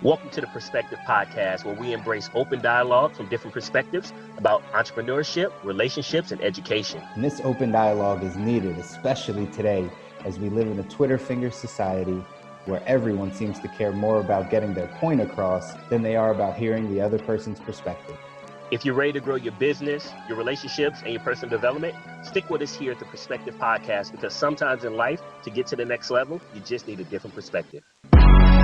Welcome to the Perspective Podcast, where we embrace open dialogue from different perspectives about entrepreneurship, relationships, and education. And this open dialogue is needed, especially today, as we live in a Twitter finger society where everyone seems to care more about getting their point across than they are about hearing the other person's perspective. If you're ready to grow your business, your relationships, and your personal development, stick with us here at the Perspective Podcast, because sometimes in life, to get to the next level, you just need a different perspective.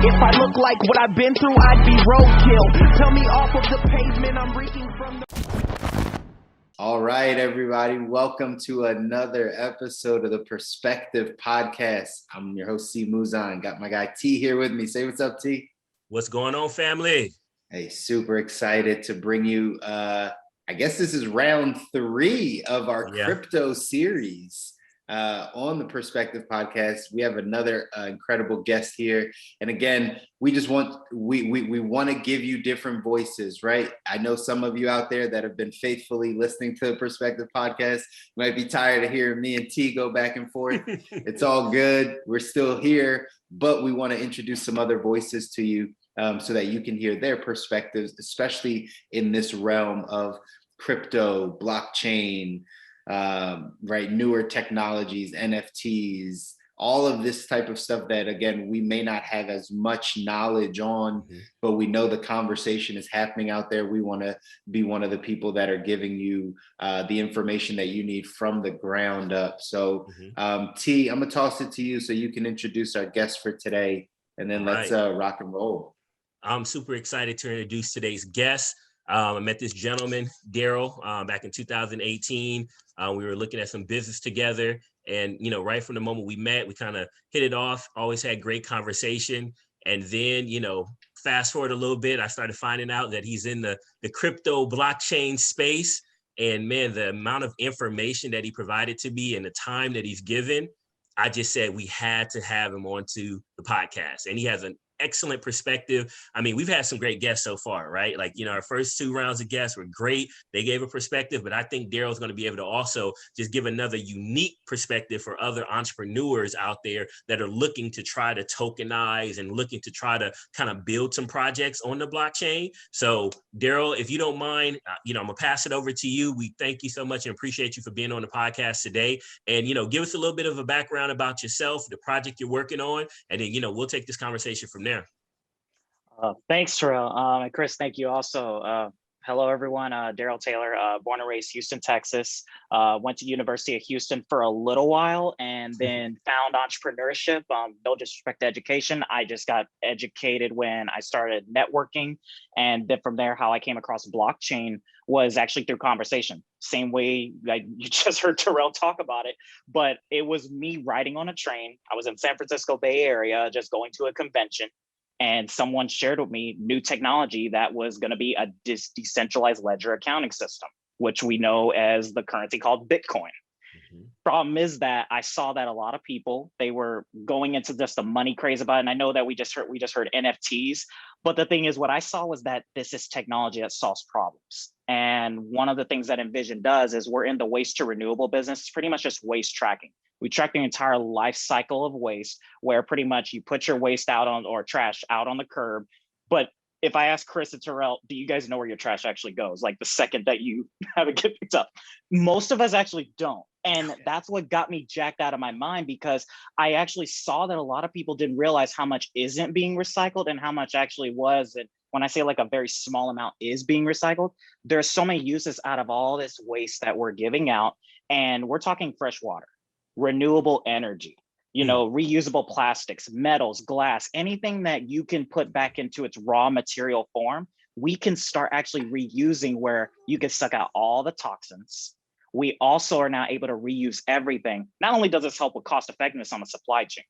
If I look like what I've been through, I'd be roadkill. Tell me off of the pavement, I'm reeking from the... All right, everybody. Welcome to another episode of the Perspective Podcast. I'm your host, Mouzon. Got my guy T here with me. Say what's up, T. What's going on, family? Hey, super excited to bring you, I guess this is round 3 of our crypto series. On the Perspective Podcast, we have another incredible guest here, and again, we want to give you different voices, right? I know some of you out there that have been faithfully listening to the Perspective Podcast might be tired of hearing me and T go back and forth. It's all good. We're still here, but we want to introduce some other voices to you so that you can hear their perspectives, especially in this realm of crypto, blockchain, right, newer technologies, NFTs, all of this type of stuff that, again, we may not have as much knowledge on, but we know the conversation is happening out there. We want to be one of the people that are giving you the information that you need from the ground up. So T, I'm gonna toss it to you so you can introduce our guest for today, and then let's rock and roll. I'm super excited to introduce today's guest. I met this gentleman, Daryl, back in 2018. We were looking at some business together, and right from the moment we met, we kind of hit it off. Always had great conversation, and then fast forward a little bit, I started finding out that he's in the crypto blockchain space, and man, the amount of information that he provided to me and the time that he's given, I just said we had to have him onto the podcast, and he has an excellent perspective. I mean, we've had some great guests so far, right? Like, our first 2 rounds of guests were great. They gave a perspective, but I think Daryl's going to be able to also just give another unique perspective for other entrepreneurs out there that are looking to try to tokenize and looking to try to kind of build some projects on the blockchain. So Daryl, if you don't mind, I'm gonna pass it over to you. We thank you so much and appreciate you for being on the podcast today. And, give us a little bit of a background about yourself, the project you're working on, and then, we'll take this conversation from there. Thanks, Terell. And Chris, thank you also. Hello, everyone. Daryl Taylor, born and raised Houston, Texas. Went to University of Houston for a little while and then found entrepreneurship. No disrespect to education. I just got educated when I started networking. And then from there, how I came across blockchain was actually through conversation. Same way like you just heard Terell talk about it, but it was me riding on a train. I was in San Francisco Bay Area, just going to a convention. And someone shared with me new technology that was going to be a decentralized ledger accounting system, which we know as the currency called Bitcoin. Problem is that I saw that a lot of people, they were going into just the money craze about it. And I know that we just heard NFTs, but the thing is, what I saw was that this is technology that solves problems. And one of the things that Invzion does is we're in the waste to renewable business. It's pretty much just waste tracking. We track the entire life cycle of waste, where pretty much you put your waste out on, or trash out on the curb. But if I ask Chris and Terell, do you guys know where your trash actually goes? Like the second that you have it get picked up, most of us actually don't. And that's what got me jacked out of my mind, because I actually saw that a lot of people didn't realize how much isn't being recycled and how much actually was. And when I say like a very small amount is being recycled, there's so many uses out of all this waste that we're giving out. And we're talking fresh water, renewable energy, reusable plastics, metals, glass, anything that you can put back into its raw material form, we can start actually reusing, where you can suck out all the toxins. We also are now able to reuse everything. Not only does this help with cost effectiveness on the supply chain,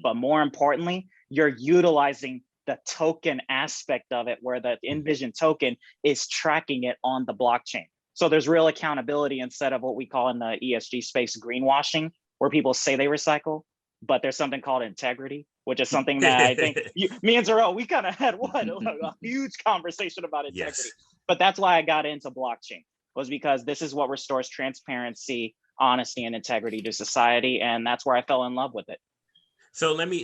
but more importantly, you're utilizing the token aspect of it, where the Invzion token is tracking it on the blockchain. So there's real accountability instead of what we call in the ESG space greenwashing, where people say they recycle, but there's something called integrity, which is something that I think me and Terell, we kind of had a huge conversation about integrity. Yes. But that's why I got into blockchain, was because this is what restores transparency, honesty, and integrity to society. And that's where I fell in love with it. So let me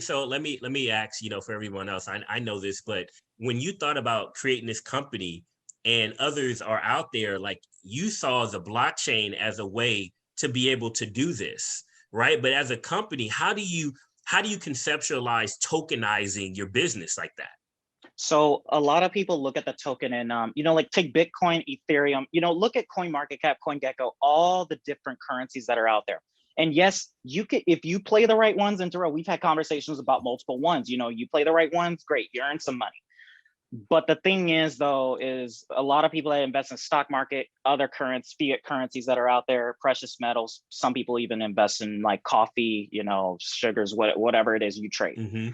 ask, for everyone else, I know this, but when you thought about creating this company and others are out there, like you saw the blockchain as a way to be able to do this, right? But as a company, how do you conceptualize tokenizing your business like that? So a lot of people look at the token and, like take Bitcoin, Ethereum, look at CoinMarketCap, CoinGecko, all the different currencies that are out there. And yes, you could, if you play the right ones, and Terell, we've had conversations about multiple ones, you play the right ones, great, you earn some money. But the thing is, though, is a lot of people that invest in stock market, other fiat currencies that are out there, precious metals. Some people even invest in like coffee, sugars, whatever it is you trade. Mm-hmm.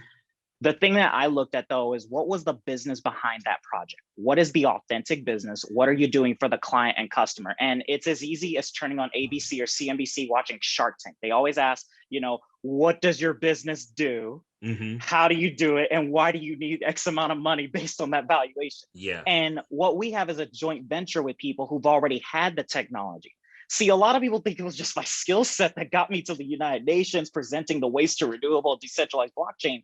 The thing that I looked at, though, is what was the business behind that project? What is the authentic business? What are you doing for the client and customer? And it's as easy as turning on ABC or CNBC watching Shark Tank. They always ask, what does your business do? Mm-hmm. How do you do it? And why do you need X amount of money based on that valuation? Yeah. And what we have is a joint venture with people who've already had the technology. See, a lot of people think it was just my skill set that got me to the United Nations presenting the waste to renewable decentralized blockchain.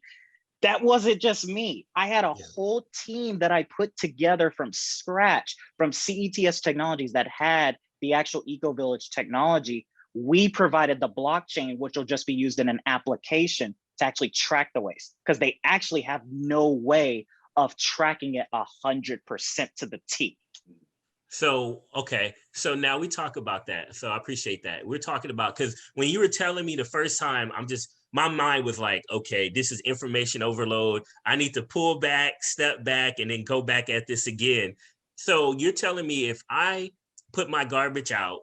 That wasn't just me. I had a whole team that I put together from scratch from CETS Technologies that had the actual EcoVillage technology. We provided the blockchain, which will just be used in an application to actually track the waste, because they actually have no way of tracking it 100% to the T. So, okay. So now we talk about that. So I appreciate that. We're talking about, because when you were telling me the first time, my mind was like, okay, this is information overload. I need to pull back, step back, and then go back at this again. So you're telling me if I put my garbage out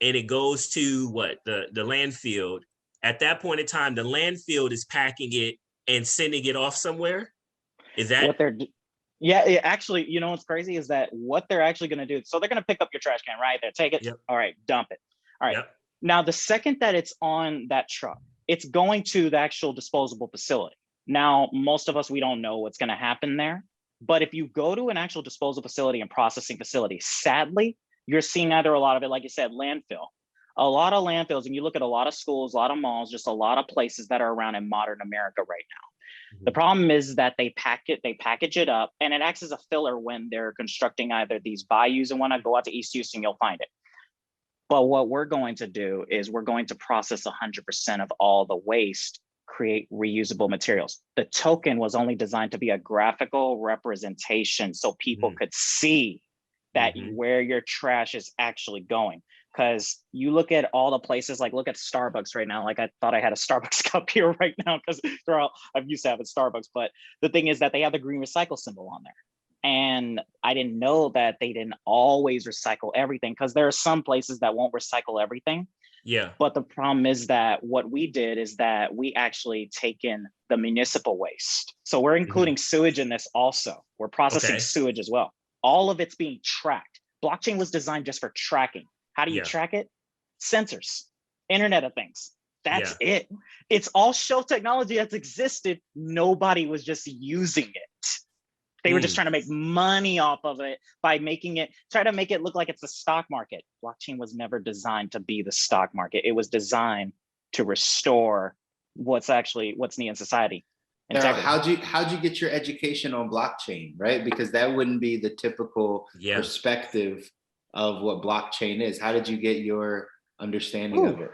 and it goes to the landfill, at that point in time, the landfill is packing it and sending it off somewhere? Is that what they're actually, what's crazy is that what they're actually going to do. So they're going to pick up your trash can, right? They take it. Yep. All right, dump it. All right. Yep. Now, the second that it's on that truck, it's going to the actual disposable facility. Now, most of us, we don't know what's going to happen there. But if you go to an actual disposal facility and processing facility, sadly, you're seeing either a lot of it, like you said, landfill. A lot of landfills, and you look at a lot of schools, a lot of malls, just a lot of places that are around in modern America right now. The problem is that they package it up, and it acts as a filler when they're constructing either these bayous and whatnot. Go out to East Houston, you'll find it. But what we're going to do is we're going to process 100% of all the waste, create reusable materials. The token was only designed to be a graphical representation so people could see that where your trash is actually going. Because you look at all the places, like look at Starbucks right now. Like I thought I had a Starbucks cup here right now because I'm used to having Starbucks. But the thing is that they have the green recycle symbol on there. And I didn't know that they didn't always recycle everything, because there are some places that won't recycle everything. Yeah. But the problem is that what we did is that we actually take in the municipal waste. So we're including sewage in this also. We're processing sewage as well. All of it's being tracked. Blockchain was designed just for tracking. How do you track it? Sensors, Internet of Things. That's it. It's all shell technology that's existed. Nobody was just using it. They were just trying to make money off of it by try to make it look like it's the stock market. Blockchain was never designed to be the stock market. It was designed to restore what's needed in society. Now, how'd you get your education on blockchain, right? Because that wouldn't be the typical perspective of what blockchain is. How did you get your understanding of it?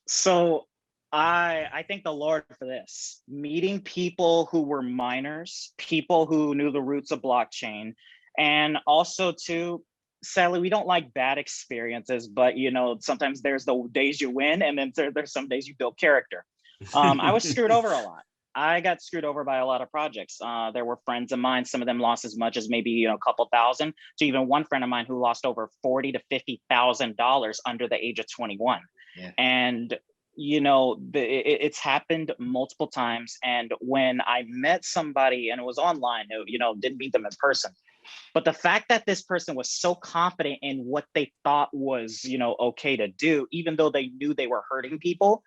So I thank the Lord for this. Meeting people who were miners, people who knew the roots of blockchain, and also too, sadly, we don't like bad experiences, but sometimes there's the days you win, and then there's some days you build character. I was screwed over a lot. I got screwed over by a lot of projects. There were friends of mine, some of them lost as much as maybe a couple thousand, to even one friend of mine who lost over $40,000 to $50,000 under the age of 21. Yeah. And it's happened multiple times. And when I met somebody, and it was online, didn't meet them in person, but the fact that this person was so confident in what they thought was, okay to do, even though they knew they were hurting people,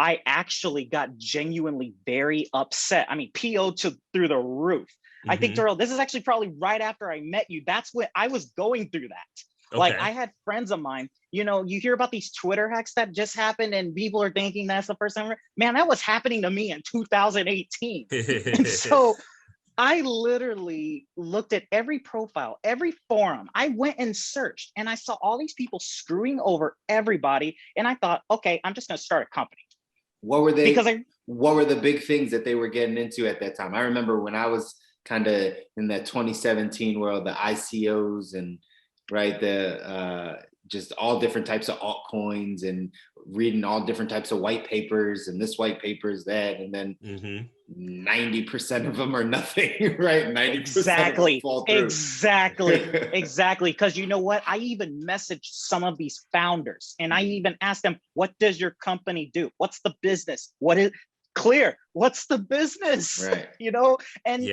I actually got genuinely very upset. I mean, PO through the roof. I think, Daryl, this is actually probably right after I met you. That's when I was going through that. Like Okay. I had friends of mine, you know, you hear about these Twitter hacks that just happened and people are thinking that's the first time. Man, that was happening to me in 2018. And so I literally looked at every profile, every forum. I went and searched and I saw all these people screwing over everybody. And I thought, okay, I'm just going to start a company. What were they? Because what were the big things that they were getting into at that time? I remember when I was kind of in that 2017 world, the ICOs and right, the just all different types of altcoins and reading all different types of white papers, and this white paper is that, and then 90% of them are nothing, right? 90% of them fall through. Exactly. Because you know what? I even messaged some of these founders and I even asked them, what does your company do? What's the business? What is clear? What's the business? Right. You know, and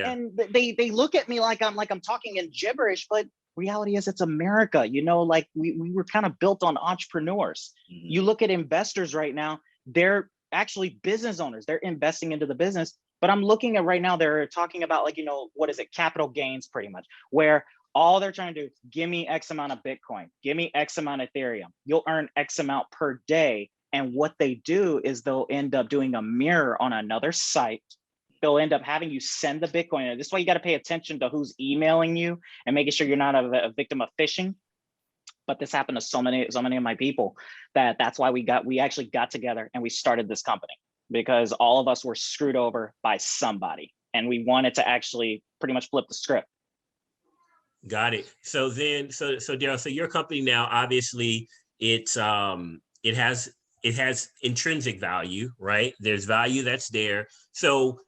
they look at me like I'm talking in gibberish, but reality is it's America, you know, like we were kind of built on entrepreneurs. You look at investors right now, they're actually business owners, they're investing into the business. But I'm looking at right now, they're talking about like, you know, what is it? Capital gains pretty much, where all they're trying to do, give me X amount of Bitcoin, give me X amount of Ethereum, you'll earn X amount per day. And what they do is they'll end up doing a mirror on another site. They'll end up having you send the Bitcoin. And this is why you got to pay attention to who's emailing you and making sure you're not a victim of phishing. But this happened to so many of my people that's why we actually got together and we started this company, because all of us were screwed over by somebody and we wanted to actually pretty much flip the script. Got it. So Daryl, so your company now, obviously it has intrinsic value, right? There's value that's there. So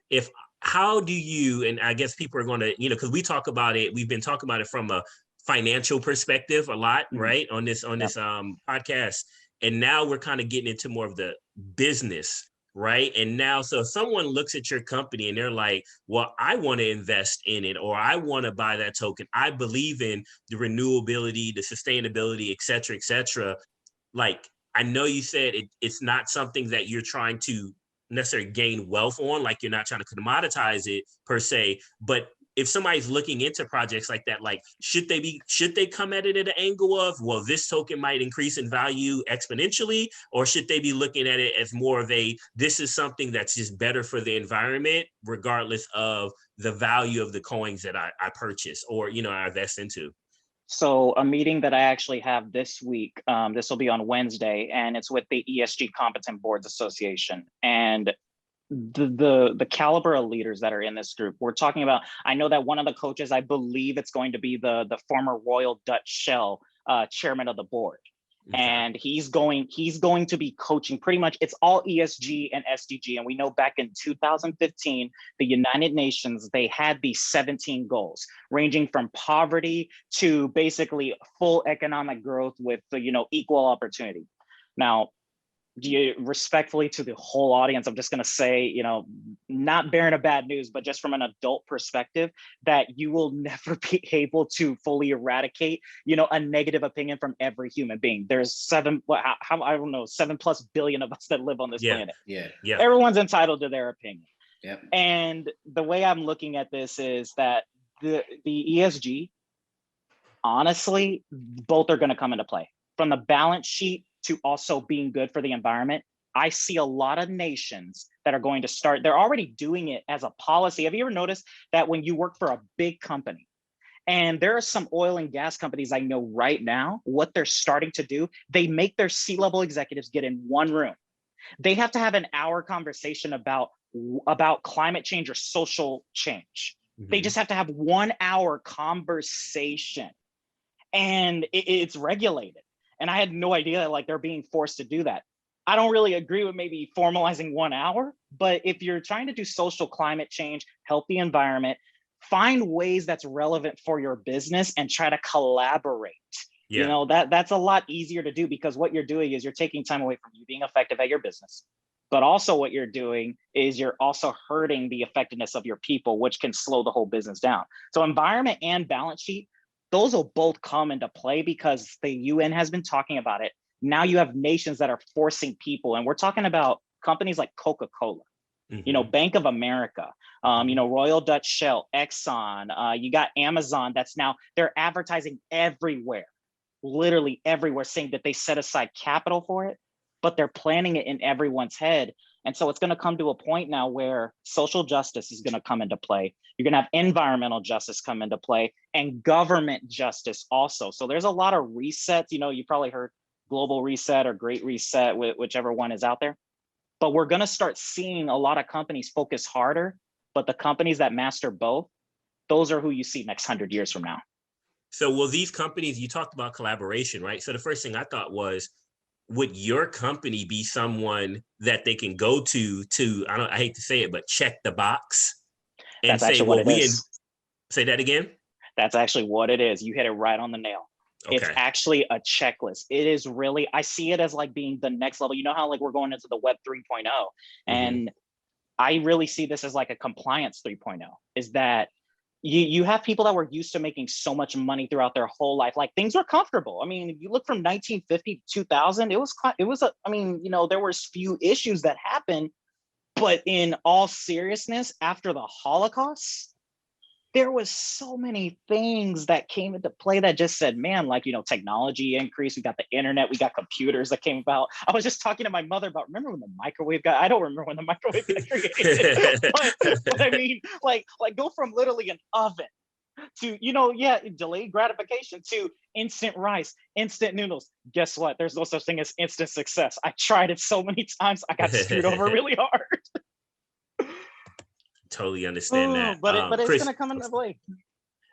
how do you, and I guess people are going to, you know, because we talk about it, we've been talking about it from a financial perspective a lot, right? On this podcast. And now we're kind of getting into more of the business, right? And now, so if someone looks at your company and they're like, well, I want to invest in it, or I want to buy that token. I believe in the renewability, the sustainability, et cetera, like, I know you said it's not something that you're trying to necessarily gain wealth on, like you're not trying to commoditize it per se, but if somebody's looking into projects like that, like should they come at it at an angle of, well, this token might increase in value exponentially, or should they be looking at it as more of this is something that's just better for the environment, regardless of the value of the coins that I purchase or, you know, I invest into? So a meeting that I actually have this week, this will be on Wednesday, and it's with the ESG Competent Boards Association. And the caliber of leaders that are in this group, we're talking about, I know that one of the coaches, I believe it's going to be the former Royal Dutch Shell chairman of the board. Okay. And he's going to be coaching pretty much, it's all ESG and SDG. And we know back in 2015, the United Nations, they had these 17 goals ranging from poverty to basically full economic growth with, you know, equal opportunity. Now, respectfully to the whole audience, I'm just going to say, you know, not bearing a bad news, but just from an adult perspective, that you will never be able to fully eradicate, you know, a negative opinion from every human being. There's 7+ billion of us that live on this planet. Yeah. Everyone's entitled to their opinion. Yep. And the way I'm looking at this is that the ESG, honestly, both are going to come into play. From the balance sheet to also being good for the environment, I see a lot of nations that are going to start, they're already doing it as a policy. Have you ever noticed that when you work for a big company, and there are some oil and gas companies I know right now, what they're starting to do, they make their C-level executives get in one room. They have to have an hour conversation about climate change or social change. Mm-hmm. They just have to have 1 hour conversation, and it's regulated. And I had no idea like they're being forced to do that. I don't really agree with maybe formalizing 1 hour, but if you're trying to do social climate change, help the environment, find ways that's relevant for your business and try to collaborate. Yeah. You know, that's a lot easier to do, because what you're doing is you're taking time away from you being effective at your business. But also what you're doing is you're also hurting the effectiveness of your people, which can slow the whole business down. So environment and balance sheet, those will both come into play because the UN has been talking about it. Now you have nations that are forcing people, and we're talking about companies like Coca-Cola, mm-hmm. you know, Bank of America, you know, Royal Dutch Shell, Exxon, you got Amazon that's now, they're advertising everywhere. literally everywhere saying that they set aside capital for it, but they're planning it in everyone's head. And so it's going to come to a point now where social justice is going to come into play. You're going to have environmental justice come into play, and government justice also. So there's a lot of resets. You know, you probably heard global reset or great reset, whichever one is out there. But we're going to start seeing a lot of companies focus harder, but the companies that master both, those are who you see next 100 years from now. So will these companies, you talked about collaboration, right? So the first thing I thought was, would your company be someone that they can go to, I hate to say it, but check the box and That's say, actually well, what it is. Say that again? That's actually what it is. You hit it right on the nail. Okay. It's actually a checklist. It is really, I see it as like being the next level. You know how like we're going into the web 3.0, and I really see this as like a compliance 3.0, is that you have people that were used to making so much money throughout their whole life. Like things were comfortable. I mean, if you look from 1950 to 2000, it was I mean, you know, there was few issues that happened, but in all seriousness, after the Holocaust, there was so many things that came into play that just said, man, like, you know, technology increased. We got the internet, we got computers that came about. I was just talking to my mother about, remember when the microwave I don't remember when the microwave got created, but I mean, like go from literally an oven to, you know, delayed gratification to instant rice, instant noodles. Guess what? There's no such thing as instant success. I tried it so many times, I got screwed over really hard. Totally understand that. But it's Chris, going to come into play.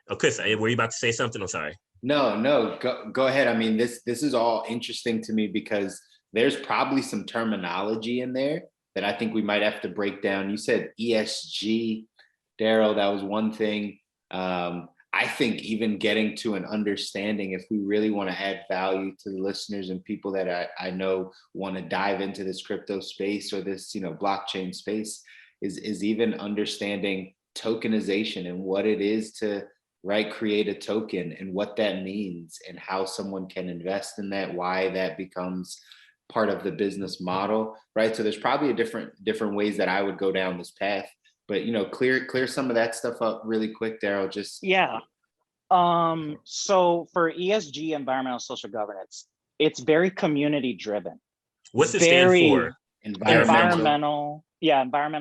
Oh, Chris, were you about to say something? I'm sorry. No, go ahead. I mean, this is all interesting to me because there's probably some terminology in there that I think we might have to break down. You said ESG, Daryl, that was one thing. I think even getting to an understanding, if we really want to add value to the listeners and people that I know want to dive into this crypto space or this, you know, blockchain space, is even understanding tokenization and what it is to create a token and what that means and how someone can invest in that, why that becomes part of the business model, right? So there's probably different ways that I would go down this path, but, you know, clear some of that stuff up really quick, Daryl. So for ESG, environmental social governance, it's very community driven. What's it stand for? Environmental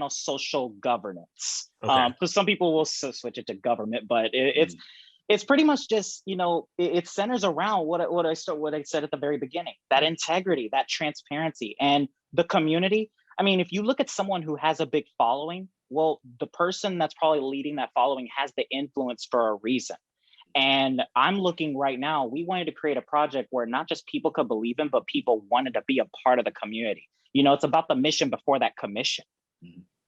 social governance. Okay. Because some people will switch it to government, but it's pretty much just, you know, it centers around what I said at the very beginning, that integrity, that transparency, and the community. I mean, if you look at someone who has a big following, well, the person that's probably leading that following has the influence for a reason. And I'm looking right now, we wanted to create a project where not just people could believe in, but people wanted to be a part of the community. You know, it's about the mission before that commission.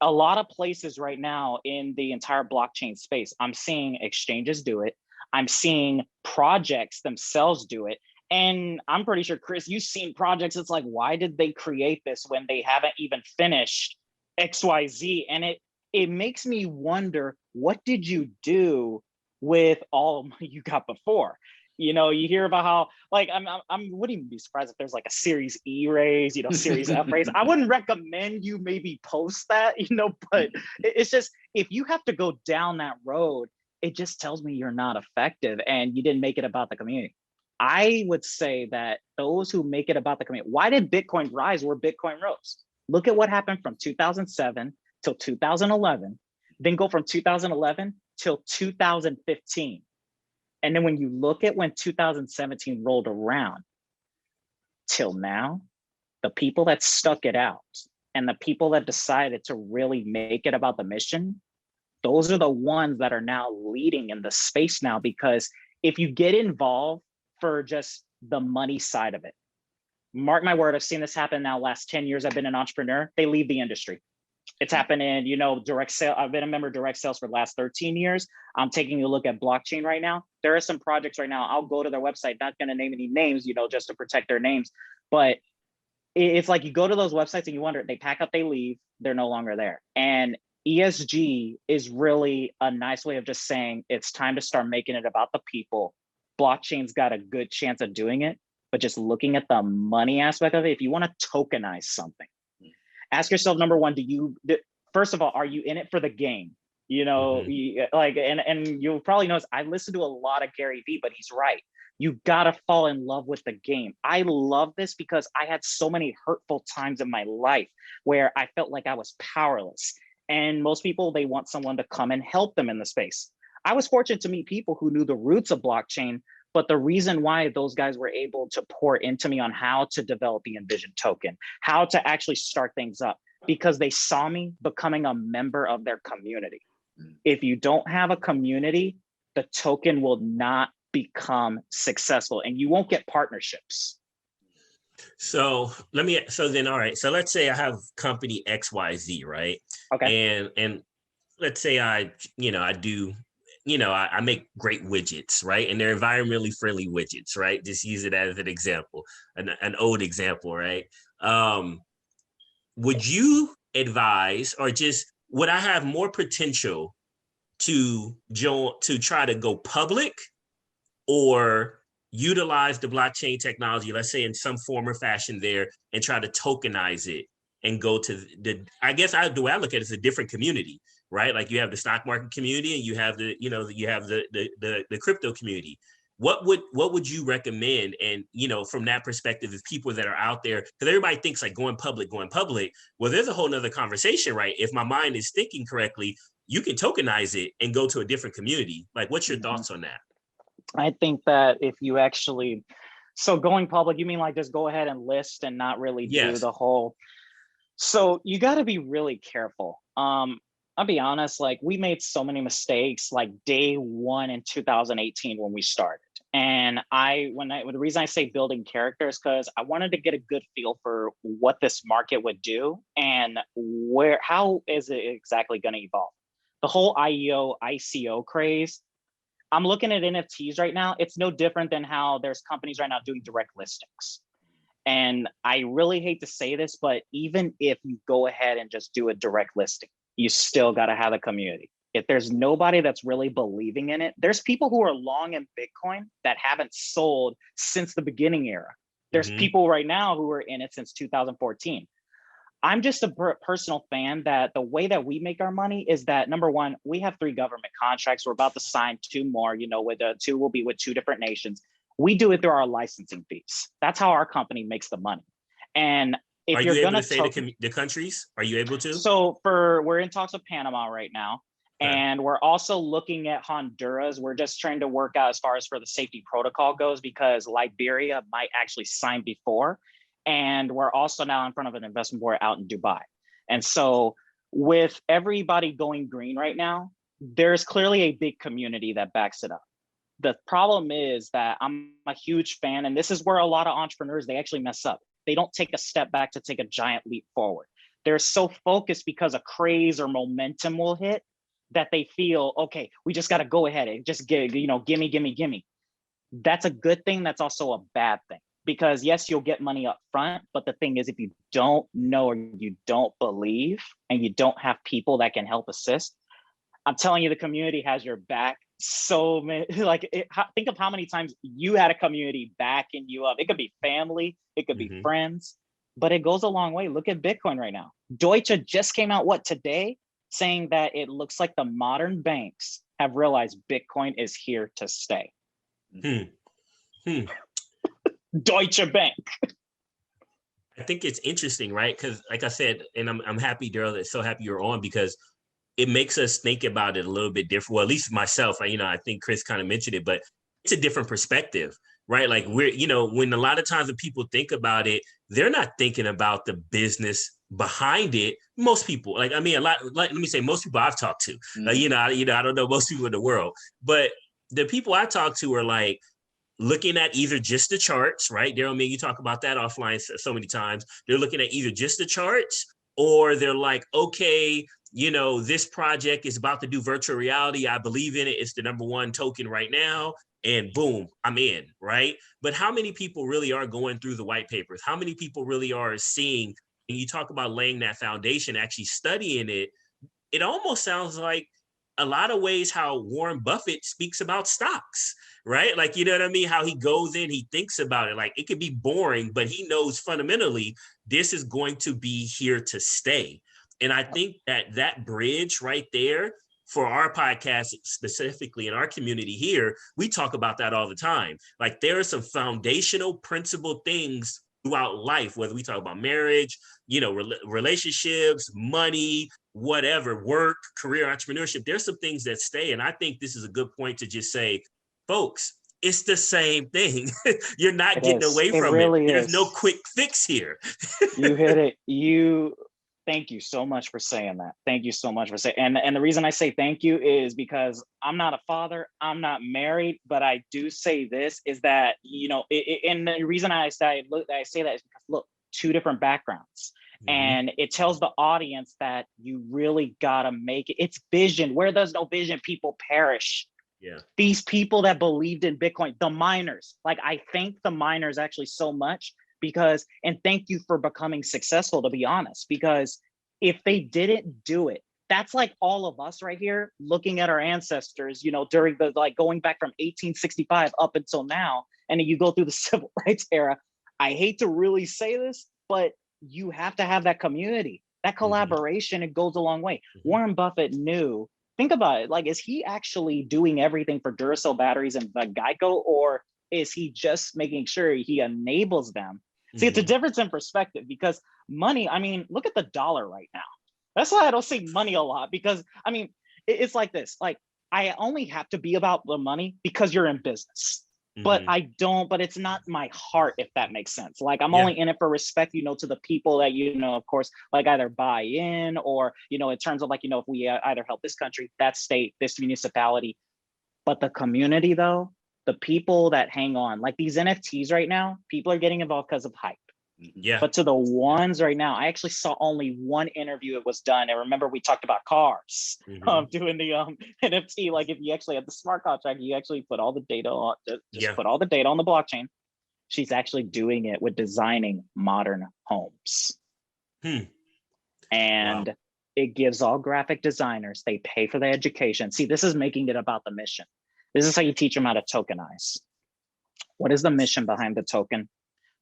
A lot of places right now in the entire blockchain space, I'm seeing exchanges do it. I'm seeing projects themselves do it. And I'm pretty sure, Chris, you've seen projects. It's like, why did they create this when they haven't even finished XYZ? And it makes me wonder, what did you do with all the money you got before? You know, you hear about how, like, I wouldn't even be surprised if there's like a Series E raise, you know, Series F raise. I wouldn't recommend you maybe post that, you know, but it's just, if you have to go down that road, it just tells me you're not effective and you didn't make it about the community. I would say that those who make it about the community, why did Bitcoin rise where Bitcoin rose? Look at what happened from 2007 till 2011, then go from 2011 till 2015. And then when you look at when 2017 rolled around till now, the people that stuck it out and the people that decided to really make it about the mission, those are the ones that are now leading in the space now. Because if you get involved for just the money side of it, mark my word, I've seen this happen now last 10 years. I've been an entrepreneur, they leave the industry. It's happened in, you know, direct sale. I've been a member of direct sales for the last 13 years. I'm taking a look at blockchain right now. There are some projects right now. I'll go to their website, not going to name any names, you know, just to protect their names. But it's like you go to those websites and you wonder, they pack up, they leave, they're no longer there. And ESG is really a nice way of just saying it's time to start making it about the people. Blockchain's got a good chance of doing it, but just looking at the money aspect of it, if you want to tokenize something, ask yourself, number one, first of all, are you in it for the game? You know, and you'll probably notice I listen to a lot of Gary Vee, but he's right. You gotta fall in love with the game. I love this because I had so many hurtful times in my life where I felt like I was powerless. And most people, they want someone to come and help them in the space. I was fortunate to meet people who knew the roots of blockchain, but the reason why those guys were able to pour into me on how to develop the Invzion token, how to actually start things up, because they saw me becoming a member of their community. If you don't have a community, the token will not become successful and you won't get partnerships. So all right. So let's say I have company XYZ, right? Okay. And let's say I make great widgets, right? And they're environmentally friendly widgets, right? Just use it as an example, an old example, right? Would you advise, or just would I have more potential to try to go public, or utilize the blockchain technology, let's say in some form or fashion there, and try to tokenize it and go to the way I look at it is a different community, right? Like you have the stock market community and you have the crypto community. What would you recommend? And, from that perspective, if people that are out there, because everybody thinks like going public, well, there's a whole nother conversation, right? If my mind is thinking correctly, you can tokenize it and go to a different community. Like, what's your thoughts on that? I think that if you actually, so going public, you mean like just go ahead and list and not really do the whole, so you got to be really careful. I'll be honest, like we made so many mistakes like day one in 2018 when we started. And the reason I say building characters, because I wanted to get a good feel for what this market would do and how is it exactly going to evolve. The whole ICO craze, I'm looking at NFTs right now. It's no different than how there's companies right now doing direct listings. And I really hate to say this, but even if you go ahead and just do a direct listing, you still got to have a community. If there's nobody that's really believing in it, there's people who are long in Bitcoin that haven't sold since the beginning era. There's people right now who are in it since 2014. I'm just a personal fan that the way that we make our money is that, number one, we have 3 government contracts. We're about to sign 2 more, with 2 will be with 2 different nations. We do it through our licensing fees. That's how our company makes the money. And if you're going to say the countries, are you able to? So we're in talks with Panama right now. Okay. And we're also looking at Honduras. We're just trying to work out as far as for the safety protocol goes, because Liberia might actually sign before. And we're also now in front of an investment board out in Dubai. And so with everybody going green right now, there's clearly a big community that backs it up. The problem is that I'm a huge fan, and this is where a lot of entrepreneurs, they actually mess up. They don't take a step back to take a giant leap forward. They're so focused because a craze or momentum will hit that they feel, okay, we just got to go ahead and just gimme. That's a good thing. That's also a bad thing. Because yes, you'll get money up front, but the thing is, if you don't know or you don't believe and you don't have people that can help assist, I'm telling you, the community has your back. So many, think of how many times you had a community backing you up. It could be family, it could be friends, but it goes a long way. Look at Bitcoin right now. Deutsche just came out today, saying that it looks like the modern banks have realized Bitcoin is here to stay. Deutsche Bank. I think it's interesting, right? Because like I said, and I'm happy, Daryl, so happy you're on, because it makes us think about it a little bit different. Well, at least myself, I think Chris kind of mentioned it, but it's a different perspective, right? Like when a lot of times when people think about it, they're not thinking about the business behind it. Most people, let me say most people I've talked to, I don't know most people in the world, but the people I talk to are like, looking at either just the charts, right? Daryl, you talk about that offline so many times. They're looking at either just the charts, or they're like, okay, this project is about to do virtual reality. I believe in it. It's the #1 token right now. And boom, I'm in, right? But how many people really are going through the white papers? How many people really are seeing, and you talk about laying that foundation, actually studying it, it almost sounds like a lot of ways how Warren Buffett speaks about stocks, right? Like, you know what I mean? How he goes in, he thinks about it. Like, it could be boring, but he knows fundamentally this is going to be here to stay. And I think that bridge right there for our podcast, specifically in our community here, we talk about that all the time. Like there are some foundational principle things throughout life, whether we talk about marriage, relationships, money, whatever, work, career, entrepreneurship, there's some things that stay. And I think this is a good point to just say, folks, it's the same thing. You're not getting away from it. There's no quick fix here. You hit it. Thank you so much for saying that. Thank you so much for saying, and the reason I say thank you is because I'm not a father, I'm not married, but I do say this is that, and the reason I say that is because look, two different backgrounds. Mm-hmm. And it tells the audience that you really gotta make it. It's vision. Where there's no vision, people perish. Yeah. These people that believed in Bitcoin, the miners, like I thank the miners actually so much and thank you for becoming successful, to be honest, because if they didn't do it, that's like all of us right here looking at our ancestors, during going back from 1865 up until now, and then you go through the civil rights era. I hate to really say this, but you have to have that community, that collaboration. It goes a long way. Mm-hmm. Warren Buffett knew. Think about it. Like, is he actually doing everything for Duracell batteries and Geico, or is he just making sure he enables them? See, it's a difference in perspective, because money, look at the dollar right now. That's why I don't say money a lot, because it's like this. Like, I only have to be about the money because you're in business. But but it's not my heart, if that makes sense. Like, I'm only in it for respect, to the people that, of course, like either buy in or, in terms of like, if we either help this country, that state, this municipality, but the community though, the people that hang on, like these NFTs right now, people are getting involved because of hype. Yeah. But to the ones right now, I actually saw only one interview. It was done. And remember, we talked about cars, doing the NFT. Like, if you actually have the smart contract, you actually put all the data on, put all the data on the blockchain. She's actually doing it with designing modern homes. And it gives all graphic designers, they pay for the education. See, this is making it about the mission. This is how you teach them how to tokenize. What is the mission behind the token?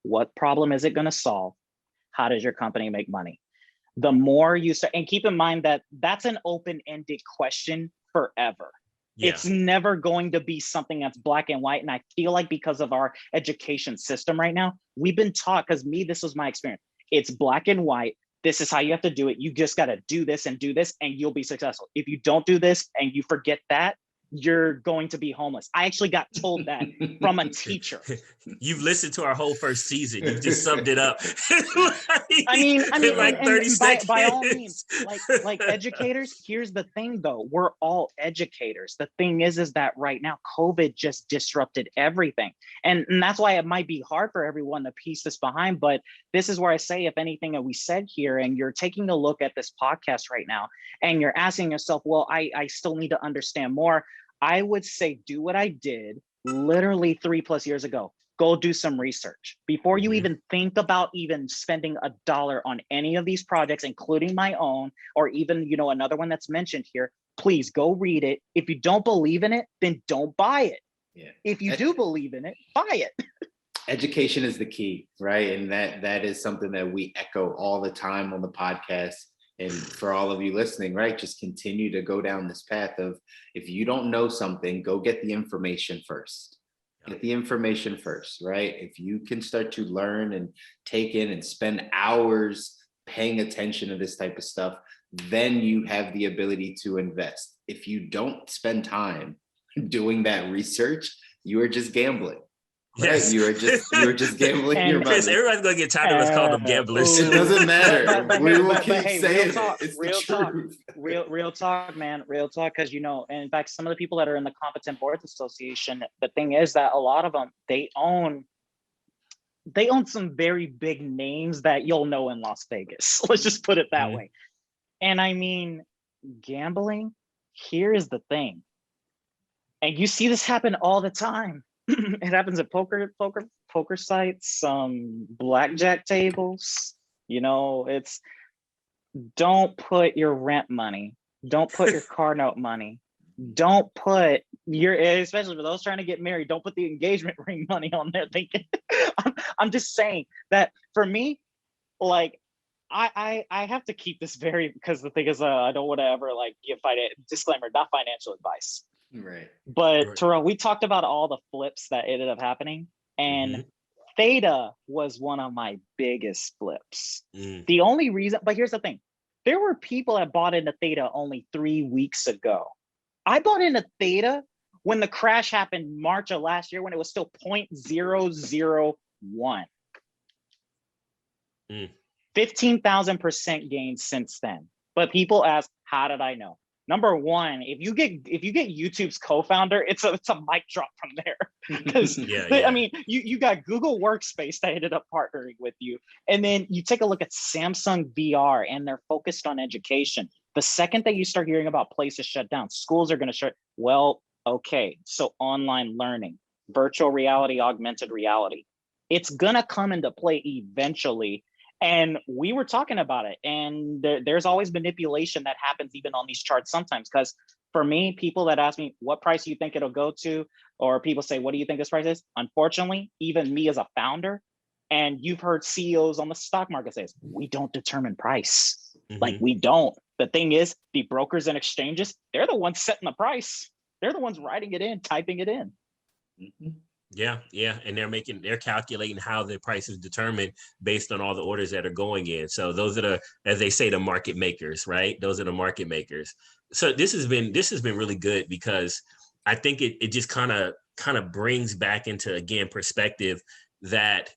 What problem is it going to solve? How does your company make money? The more you start, and keep in mind that that's an open-ended question forever. Yeah. It's never going to be something that's black and white. And I feel like because of our education system right now, we've been taught, because this was my experience. It's black and white. This is how you have to do it. You just got to do this, and you'll be successful. If you don't do this and you forget that, you're going to be homeless. I actually got told that from a teacher. You've listened to our whole first season. You just summed it up. like 30 seconds. By all means, like educators, here's the thing though, we're all educators. The thing is that right now, COVID just disrupted everything. And that's why it might be hard for everyone to piece this behind. But this is where I say, if anything that we said here, and you're taking a look at this podcast right now, and you're asking yourself, well, I still need to understand more. I would say do what I did literally 3+ years ago. Go do some research before you even think about even spending $1 on any of these projects, including my own, or even, another one that's mentioned here. Please go read it. If you don't believe in it, then don't buy it. Yeah. If you do believe in it, buy it. Education is the key, right? And that is something that we echo all the time on the podcast. And for all of you listening, right, just continue to go down this path of, if you don't know something, go get the information first. Get the information first, right? If you can start to learn and take in and spend hours paying attention to this type of stuff, then you have the ability to invest. If you don't spend time doing that research, you are just gambling. Yes. Right? You were just gambling your money. Chris, everybody's gonna get tired of us calling them gamblers. It doesn't matter. We will keep saying it. Real talk, man. Real talk, because and in fact, some of the people that are in the Competent Boards Association, the thing is that a lot of them, they own some very big names that you'll know in Las Vegas. Let's just put it that way. And gambling, here is the thing. And you see this happen all the time. It happens at poker sites, blackjack tables. It's, don't put your rent money, don't put your car note money, don't put especially for those trying to get married, don't put the engagement ring money on there thinking. I'm just saying that for me, like, I have to keep this very, because the thing is, I don't want to ever like give disclaimer, not financial advice. Right. But Right. Terell, we talked about all the flips that ended up happening, and Theta was one of my biggest flips. The only reason, but here's the thing, there were people that bought into Theta only 3 weeks ago. I bought into Theta when the crash happened March of last year, when it was still 0.001. 15,000% gains since then. But people ask, how did I know? Number one, if you get YouTube's co-founder, it's a mic drop from there. Because I mean, you got Google Workspace that ended up partnering with you. And then you take a look at Samsung VR, and they're focused on education. The second that you start hearing about places shut down, schools are going to shut. Well, okay, so online learning, virtual reality, augmented reality, it's going to come into play eventually. And we were talking about it, and there's always manipulation that happens even on these charts sometimes. Because for me, people that ask me, what price do you think it'll go to? Or people say, what do you think this price is? Unfortunately, even me as a founder, and you've heard CEOs on the stock market say, we don't determine price. Like, we don't. The thing is, the brokers and exchanges, they're the ones setting the price. They're the ones writing it in, typing it in. Yeah, and they're calculating how the price is determined based on all the orders that are going in. So those are the, as they say, the market makers, right? Those are the market makers. So this has been really good, because I think it just kind of brings back into, again, perspective that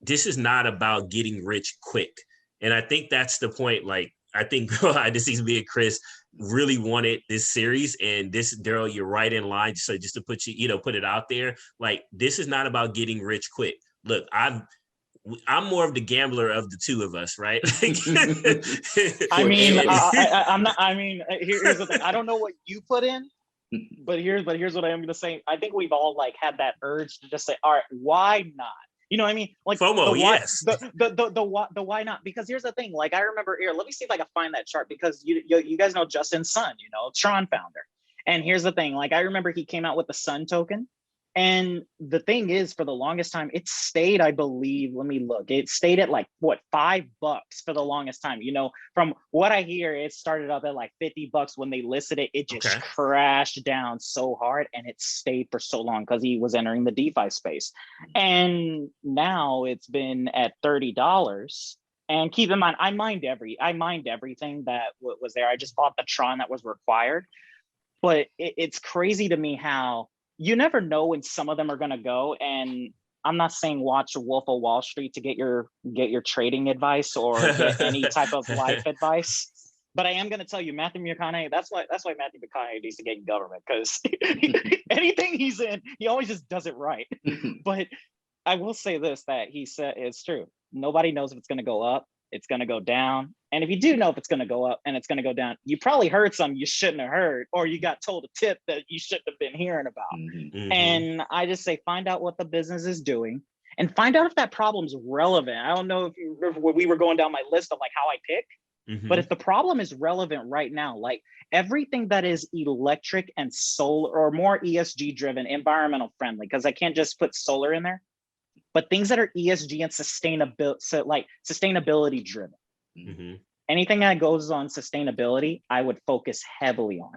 this is not about getting rich quick. And I think that's the point. Like, I think this season, me and Chris really wanted this series, and this, Daryl, you're right in line. So just to put put it out there, like, this is not about getting rich quick. Look, I'm more of the gambler of the two of us, right? I mean, I'm not. I mean, here's the thing. I don't know what you put in, but here's what I am going to say. I think we've all like had that urge to just say, all right, why not? You know what I mean? Like FOMO, the why, yes. The why not? Because here's the thing. Like, I remember here, let me see if I can find that chart, because you guys know Justin's son, Tron founder. And here's the thing. Like, I remember he came out with the Sun token. And the thing is, for the longest time, it stayed, I believe, let me look, it stayed at like, what, $5 for the longest time. From what I hear, it started up at like $50 when they listed it. It just crashed down so hard, and it stayed for so long because he was entering the DeFi space. And now it's been at $30. And keep in mind, I mined everything that was there. I just bought the Tron that was required. But it's crazy to me how you never know when some of them are going to go. And I'm not saying watch Wolf of Wall Street to get your trading advice or get any type of life advice. But I am going to tell you, Matthew McConaughey, that's why Matthew McConaughey needs to get in government, because anything he's in, he always just does it right. But I will say this, that he said it's true. Nobody knows if it's going to go up, it's going to go down. And if you do know if it's going to go up and it's going to go down, you probably heard something you shouldn't have heard, or you got told a tip that you shouldn't have been hearing about. And I just say, find out what the business is doing and find out if that problem's relevant. I don't know if you remember when we were going down my list of like how I pick, but if the problem is relevant right now, like everything that is electric and solar, or more ESG driven, environmental friendly, because I can't just put solar in there, but things that are ESG and sustainability driven. Anything that goes on sustainability, I would focus heavily on.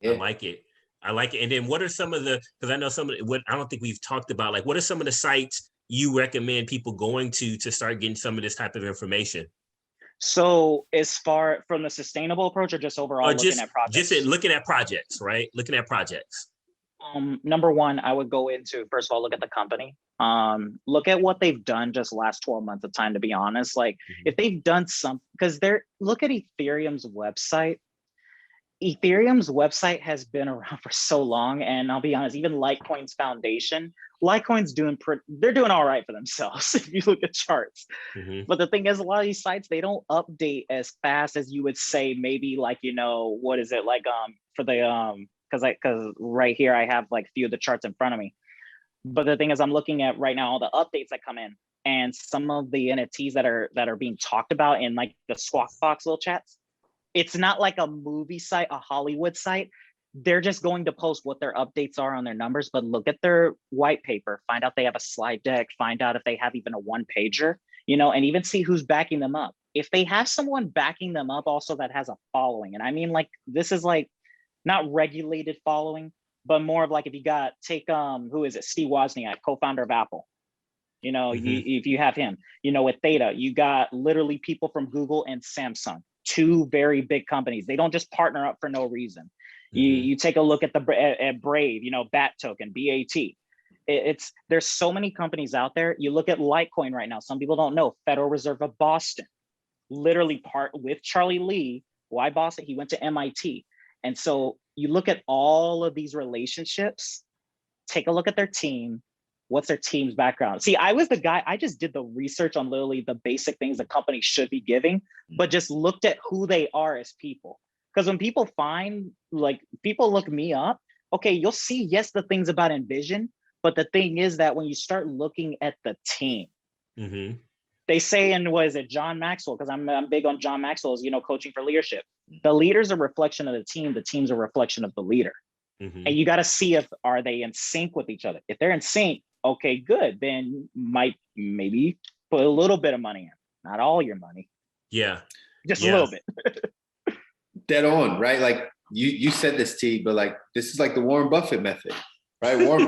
I like it. And then what are some of the, because I know some of what I don't think we've talked about, like what are some of the sites you recommend people going to start getting some of this type of information? So as far from the sustainable approach, or just overall looking at projects? Just looking at projects, right? Looking at projects. Number one, I would go into, first of all, look at the company. Look at what they've done just last 12 months of time, to be honest. Like if they've done something, because look at Ethereum's website. Ethereum's website has been around for so long. And I'll be honest, even Litecoin's foundation, Litecoin's they're doing all right for themselves if you look at charts. But the thing is, a lot of these sites, they don't update as fast as you would say, maybe like, what is it? Like for the because right here I have like a few of the charts in front of me. But the thing is, I'm looking at right now all the updates that come in, and some of the NFTs that are being talked about in like the Squawk Box little chats. It's not like a movie site, a Hollywood site. They're just going to post what their updates are on their numbers, but look at their white paper, find out they have a slide deck, find out if they have even a one pager. and even see who's backing them up. If they have someone backing them up also that has a following, and I mean, like, this is like not regulated following, but more of like, if you take who is it, Steve Wozniak, co-founder of Apple. If you have him, with Theta, you got literally people from Google and Samsung, two very big companies. They don't just partner up for no reason. You take a look at at Brave, BAT token, BAT. There's so many companies out there. You look at Litecoin right now. Some people don't know, Federal Reserve of Boston, literally part with Charlie Lee. Why Boston? He went to MIT. And so you look at all of these relationships, take a look at their team. What's their team's background? See, I was the guy, I just did the research on literally the basic things the company should be giving, but just looked at who they are as people. Because when people people look me up, okay, you'll see, yes, the things about Invzion, but the thing is that when you start looking at the team, they say, and was it John Maxwell? Because I'm big on John Maxwell's, coaching for leadership. The leader's a reflection of the team's a reflection of the leader. And you got to see are they in sync with each other. If they're in sync, okay, good. Then maybe put a little bit of money in, not all your money. Yeah. Just a little bit. Dead on, right? Like you said this, T, but like, this is like the Warren Buffett method, right? Warren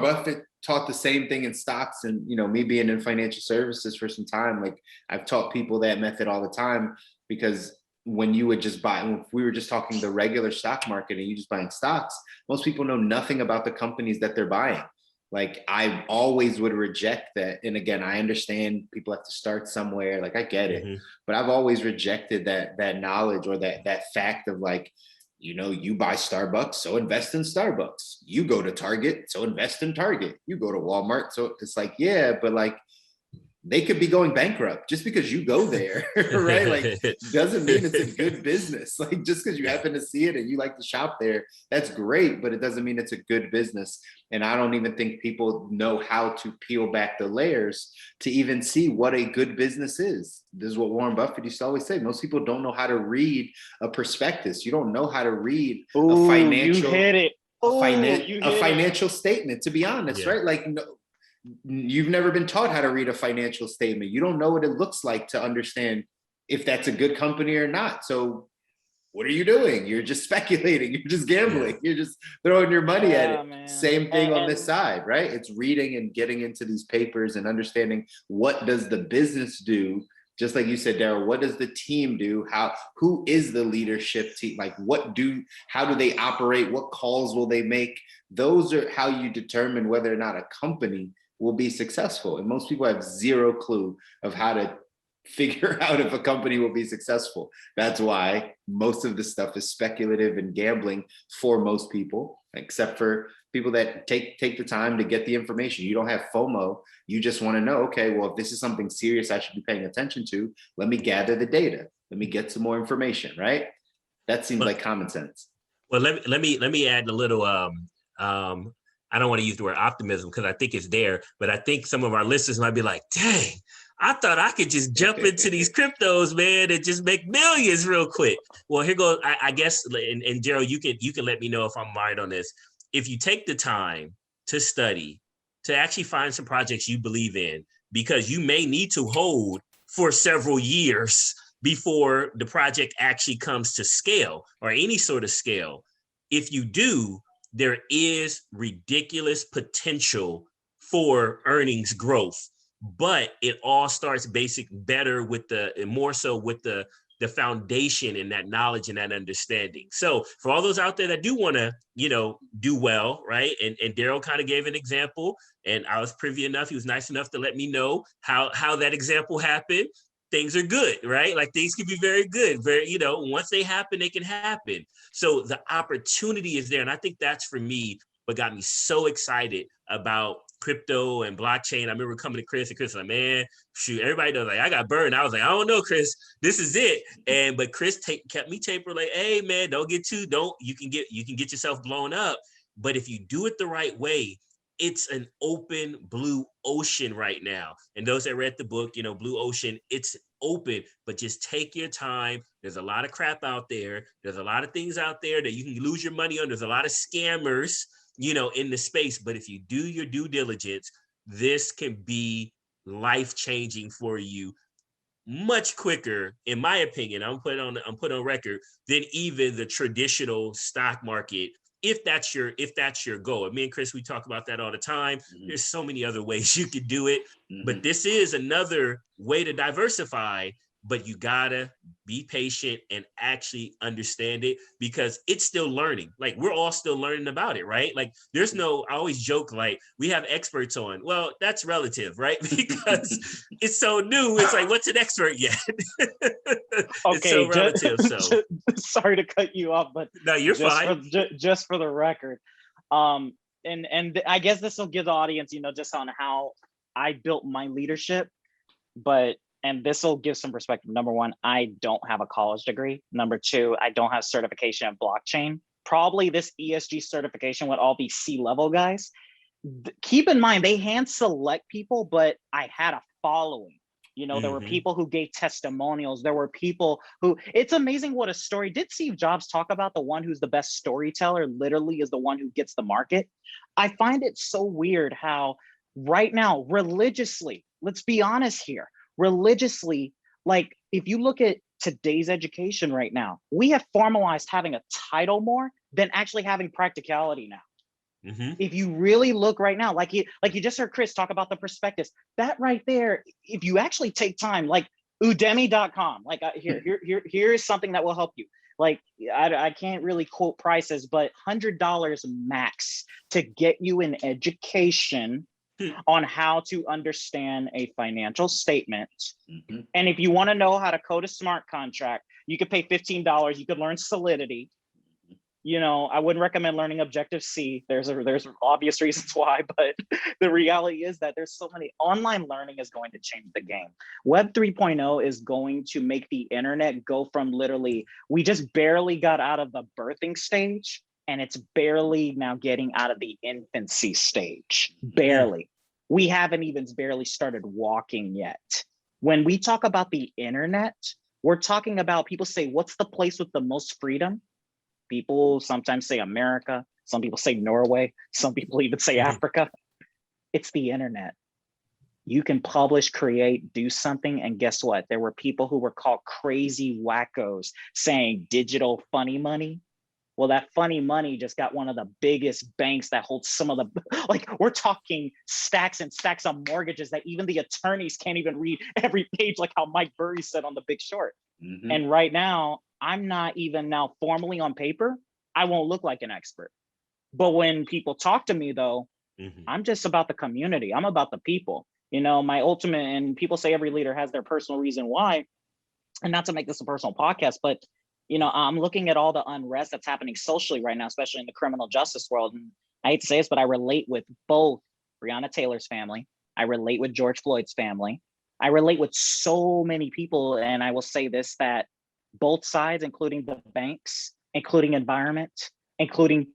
Buffett taught the same thing in stocks, and, me being in financial services for some time, like I've taught people that method all the time, because when you would just buy, if we were just talking the regular stock market and you just buying stocks, most people know nothing about the companies that they're buying. Like, I always would reject that. And again, I understand people have to start somewhere. Like, I get it, but I've always rejected that knowledge, or that fact of like, you buy Starbucks, so invest in Starbucks. You go to Target, so invest in Target. You go to Walmart. So it's like, yeah, but like, they could be going bankrupt just because you go there, right? Like, doesn't mean it's a good business. Like, just because you happen to see it and you like to shop there, that's great, but it doesn't mean it's a good business. And I don't even think people know how to peel back the layers to even see what a good business is. This is what Warren Buffett used to always say. Most people don't know how to read a prospectus. You don't know how to read a financial, you hit it. A financial statement, to be honest, right? Like, no, you've never been taught how to read a financial statement. You don't know what it looks like to understand if that's a good company or not. So what are you doing? You're just speculating. You're just gambling. You're just throwing your money at it. Man. Same thing on this side, right? It's reading and getting into these papers and understanding, what does the business do? Just like you said, Daryl, what does the team do? Who is the leadership team? Like, how do they operate? What calls will they make? Those are how you determine whether or not a company will be successful. And most people have zero clue of how to figure out if a company will be successful. That's why most of the stuff is speculative and gambling for most people, except for people that take the time to get the information. You don't have FOMO. You just want to know, okay, well, if this is something serious I should be paying attention to, let me gather the data. Let me get some more information, right? That seems like common sense. Well, let me add a little I don't want to use the word optimism because I think it's there, but I think some of our listeners might be like, dang, I thought I could just jump into these cryptos, man, and just make millions real quick. Well, here goes, I guess, and Daryl, you can let me know if I'm right on this. If you take the time to study, to actually find some projects you believe in, because you may need to hold for several years before the project actually comes to scale or any sort of scale. If you do, there is ridiculous potential for earnings growth, but it all starts better with more so with the foundation and that knowledge and that understanding. So for all those out there that do want to, do well, right? And Daryl kind of gave an example, and I was privy enough. He was nice enough to let me know how that example happened. Things are good, right? Like, things can be very good, once they happen, they can happen. So the opportunity is there. And I think that's, for me, what got me so excited about crypto and blockchain. I remember coming to Chris, and Chris was like, man, shoot, everybody knows, like, I got burned. I was like, I don't know, Chris, this is it. But Chris kept me tapered, like, hey man, you can get yourself blown up. But if you do it the right way, it's an open blue ocean right now. And those that read the book, Blue Ocean, it's open, but just take your time. There's a lot of crap out there. There's a lot of things out there that you can lose your money on. There's a lot of scammers, in the space. But if you do your due diligence, this can be life-changing for you much quicker, in my opinion. I'm put on record, than even the traditional stock market. If that's your goal. And me and Chris, we talk about that all the time. There's so many other ways you could do it, but this is another way to diversify. But you gotta be patient and actually understand it, because it's still learning. Like, we're all still learning about it, right? Like, I always joke, like, we have experts on. Well, that's relative, right? Because it's so new. It's like, what's an expert yet? It's so relative. So sorry to cut you off, but no, you're fine. Just for the record. And I guess this will give the audience, just on how I built my leadership, and this will give some perspective. Number one, I don't have a college degree. Number two, I don't have certification in blockchain. Probably this ESG certification with all these C-level guys. Keep in mind, they hand select people, but I had a following. There were people who gave testimonials. There were people who, it's amazing what a story. Did Steve Jobs talk about the one who's the best storyteller literally is the one who gets the market? I find it so weird how right now, religiously, let's be honest here, religiously, like, if you look at today's education right now, we have formalized having a title more than actually having practicality now. If you really look right now, like you just heard Chris talk about the prospectus, that right there, if you actually take time, like udemy.com, like here is something that will help you. Like, I can't really quote prices, but $100 max to get you an education on how to understand a financial statement. And if you want to know how to code a smart contract, you could pay $15. You could learn Solidity. I wouldn't recommend learning Objective-C. There's obvious reasons why, but the reality is that there's so many. Online learning is going to change the game. Web 3.0 is going to make the internet go from literally, we just barely got out of the birthing stage, and it's barely now getting out of the infancy stage. Barely. We haven't even barely started walking yet. When we talk about the internet, we're talking about, people say, what's the place with the most freedom? People sometimes say America. Some people say Norway. Some people even say Africa. It's the internet. You can publish, create, do something. And guess what? There were people who were called crazy wackos saying digital funny money. Well, that funny money just got one of the biggest banks that holds some of the, like, we're talking stacks and stacks of mortgages that even the attorneys can't even read every page, like how Mike Burry said on The Big Short. And right now, I'm not even now formally on paper, I won't look like an expert. But when people talk to me though, I'm just about the community. I'm about the people. My ultimate, and people say every leader has their personal reason why, and not to make this a personal podcast, but I'm looking at all the unrest that's happening socially right now, especially in the criminal justice world. And I hate to say this, but I relate with both Breonna Taylor's family. I relate with George Floyd's family. I relate with so many people. And I will say this, that both sides, including the banks, including environment, including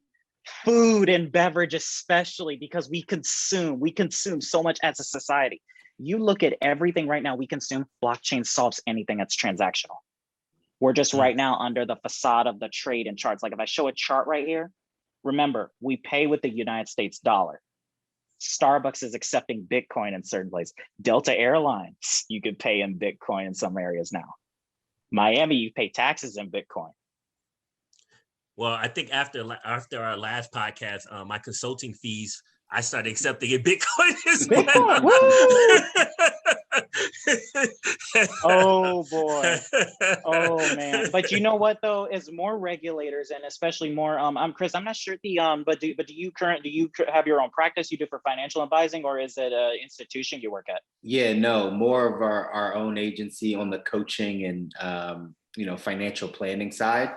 food and beverage, especially because we consume so much as a society. You look at everything right now we consume, blockchain solves anything that's transactional. We're just right now under the facade of the trade and charts. Like if I show a chart right here, remember, we pay with the United States dollar. Starbucks is accepting Bitcoin in certain places. Delta Airlines, you could pay in Bitcoin in some areas now. Miami, you pay taxes in Bitcoin. Well, I think after our last podcast, my consulting fees, I started accepting in Bitcoin as well. Oh boy. Oh man. But you know what though, is more regulators and especially more I'm Chris, I'm not sure but do you have your own practice you do for financial advising, or is it an institution you work at? Yeah, no, more of our own agency on the coaching and financial planning side.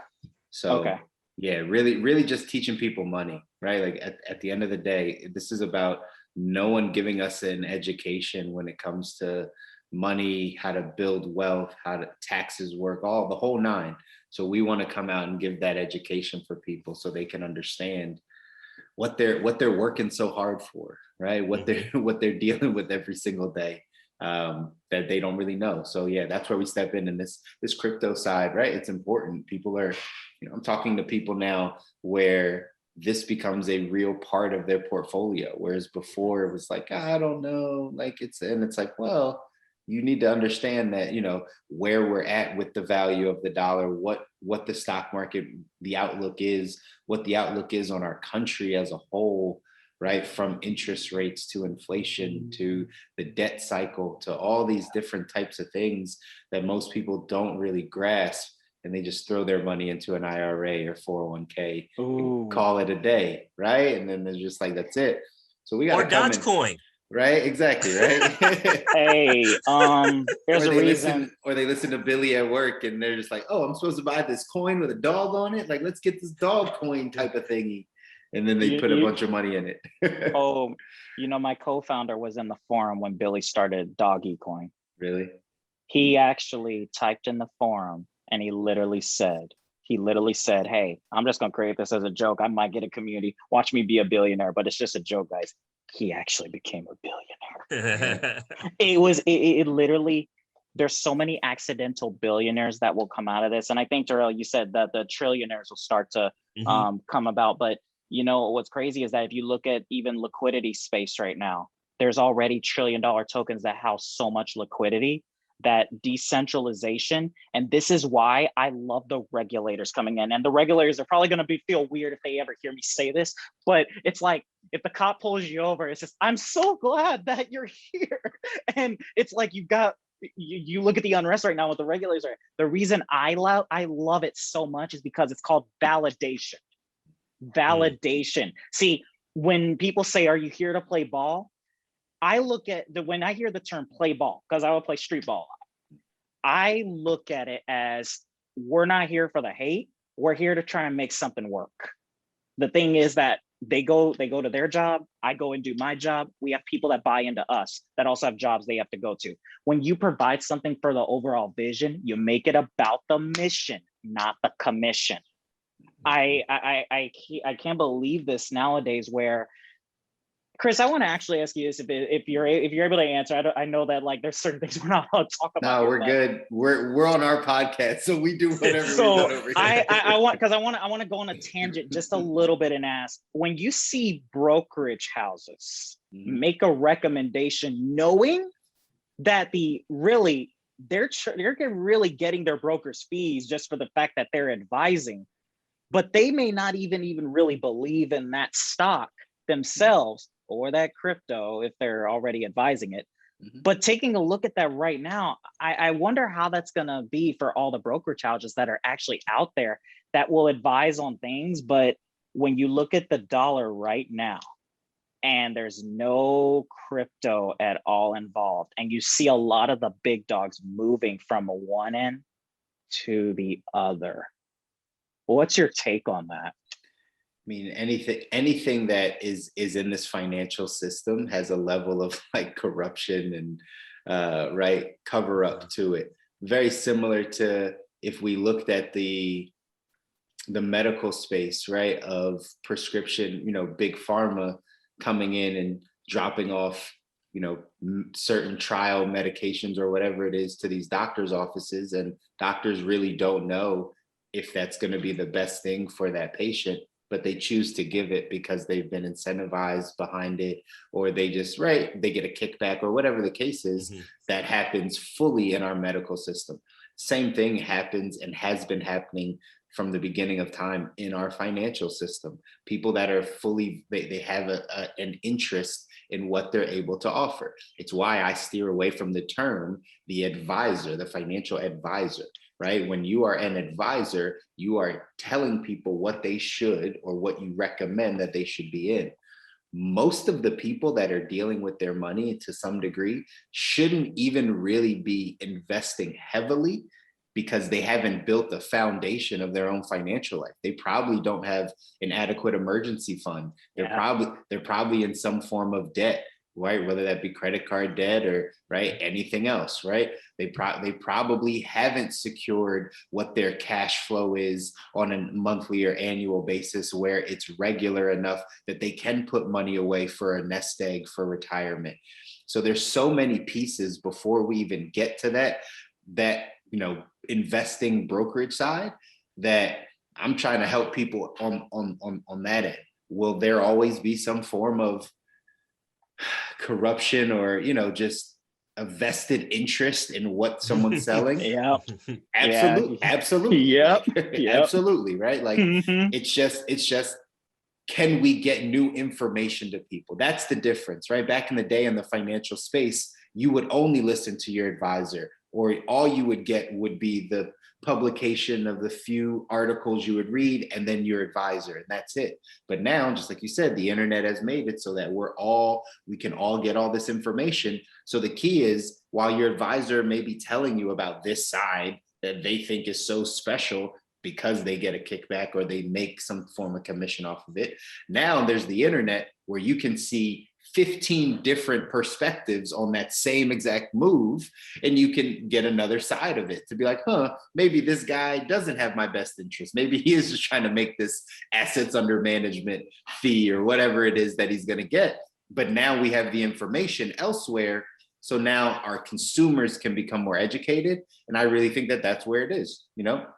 So okay. Yeah, really just teaching people money, right? Like at the end of the day, this is about no one giving us an education when it comes to money, how to build wealth, how to taxes work, all the whole nine. So we want to come out and give that education for people so they can understand what they're working so hard for, right? What they're dealing with every single day that they don't really know. So yeah, that's where we step in this crypto side, right? It's important. People are, I'm talking to people now where this becomes a real part of their portfolio. Whereas before it was like, I don't know, like it's like, well, you need to understand that, you know, where we're at with the value of the dollar, what the stock market, the outlook is, what the outlook is on our country as a whole, right? From interest rates to inflation to the debt cycle to all these different types of things that most people don't really grasp. And they just throw their money into an IRA or 401k, and call it a day, right? And then they're just like, that's it. So we got to come in. Dogecoin. Right, exactly, right. Hey, there's a reason. Or they listen to Billy at work, and they're just like, "Oh, I'm supposed to buy this coin with a dog on it. Like, let's get this dog coin type of thingy." And then they put a bunch of money in it. Oh, you know, my co-founder was in the forum when Billy started Doggy Coin. Really? He actually typed in the forum, and he literally said, "Hey, I'm just gonna create this as a joke. I might get a community. Watch me be a billionaire, but it's just a joke, guys." He actually became a billionaire. It literally, there's so many accidental billionaires that will come out of this. And I think, Terell, you said that the trillionaires will start to come about. But you know, what's crazy is that if you look at even liquidity space right now, there's already $1 trillion tokens that house so much liquidity, that decentralization. And this is why I love the regulators coming in. And the regulators are probably going to feel weird if they ever hear me say this, but it's like, if the cop pulls you over, it's just, I'm so glad that you're here. And it's like, you look at the unrest right now with the regulators. The reason I love it so much is because it's called validation. Validation. See, when people say, are you here to play ball? I look at when I hear the term play ball, because I would play street ball a lot, I look at it as, we're not here for the hate. We're here to try and make something work. The thing is that they go to their job, I go and do my job. We have people that buy into us that also have jobs they have to go to. When you provide something for the overall vision, you make it about the mission, not the commission. I can't believe this nowadays, where, Chris, I want to actually ask you this, if you're able to answer. I know that like there's certain things we're not allowed to talk about. No, we're good. We're on our podcast, so we do whatever we want over here. I want to go on a tangent just a little bit and ask, when you see brokerage houses make a recommendation, knowing that they're really getting their broker's fees just for the fact that they're advising, but they may not even really believe in that stock themselves or that crypto if they're already advising it. But taking a look at that right now, I wonder how that's going to be for all the brokerage houses that are actually out there that will advise on things. But when you look at the dollar right now, and there's no crypto at all involved, and you see a lot of the big dogs moving from one end to the other, what's your take on that? I mean, anything that is in this financial system has a level of like corruption and right, cover up to it. Very similar to if we looked at the medical space, right, of prescription, you know, big pharma coming in and dropping off, you know, certain trial medications or whatever it is to these doctors' offices, and doctors really don't know if that's going to be the best thing for that patient, but they choose to give it because they've been incentivized behind it, or they just, right, they get a kickback or whatever the case is. That happens fully in our medical system. Same thing happens and has been happening from the beginning of time in our financial system. People that are fully, they have an interest in what they're able to offer. It's why I steer away from the term, the advisor, the financial advisor. Right? When you are an advisor, you are telling people what they should or what you recommend that they should be in. Most of the people that are dealing with their money to some degree shouldn't even really be investing heavily, because they haven't built the foundation of their own financial life. They probably don't have an adequate emergency fund. They're probably in some form of debt, right? Whether that be credit card debt or right, anything else, right? They probably haven't secured what their cash flow is on a monthly or annual basis, where it's regular enough that they can put money away for a nest egg for retirement. So there's so many pieces before we even get to that, you know, investing brokerage side, that I'm trying to help people on that end, will there always be some form of corruption or, just a vested interest in what someone's selling? Yeah. Absolutely. Yeah. Absolutely. Yep. Like, Yep. absolutely. Right. Like Mhm. it's just, can we get new information to people? That's the difference, right? Back in the day in the financial space, you would only listen to your advisor, or all you would get would be the publication of the few articles you would read and then your advisor, and that's it. But now, just like you said, the internet has made it so that we can all get all this information. So the key is, while your advisor may be telling you about this side that they think is so special because they get a kickback or they make some form of commission off of it, now there's the internet where you can see 15 different perspectives on that same exact move, and you can get another side of it to be like, maybe this guy doesn't have my best interest. Maybe he is just trying to make this assets under management fee or whatever it is that he's going to get. But now we have the information elsewhere. So now our consumers can become more educated. And I really think that that's where it is.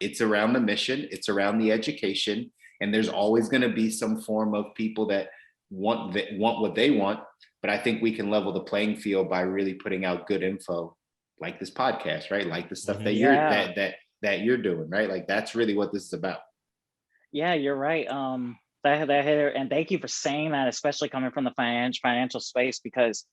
It's around the mission, it's around the education. And there's always going to be some form of people that want what they want. But I think we can level the playing field by really putting out good info, like this podcast, right? Like the stuff that you're doing, right? Like that's really what this is about. Yeah, you're right. That hitter, and thank you for saying that, especially coming from the financial space, because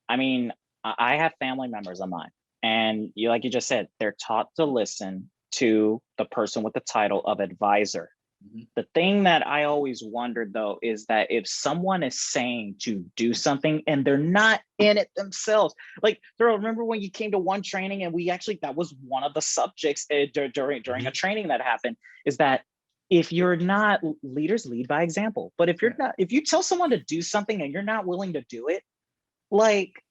I mean, I have family members of mine, and like you just said, they're taught to listen to the person with the title of advisor. The thing that I always wondered, though, is that if someone is saying to do something and they're not in it themselves, like, Daryl, remember when you came to one training and that was one of the subjects during a training that happened, is that if you're not, leaders lead by example. But if you tell someone to do something and you're not willing to do it, like,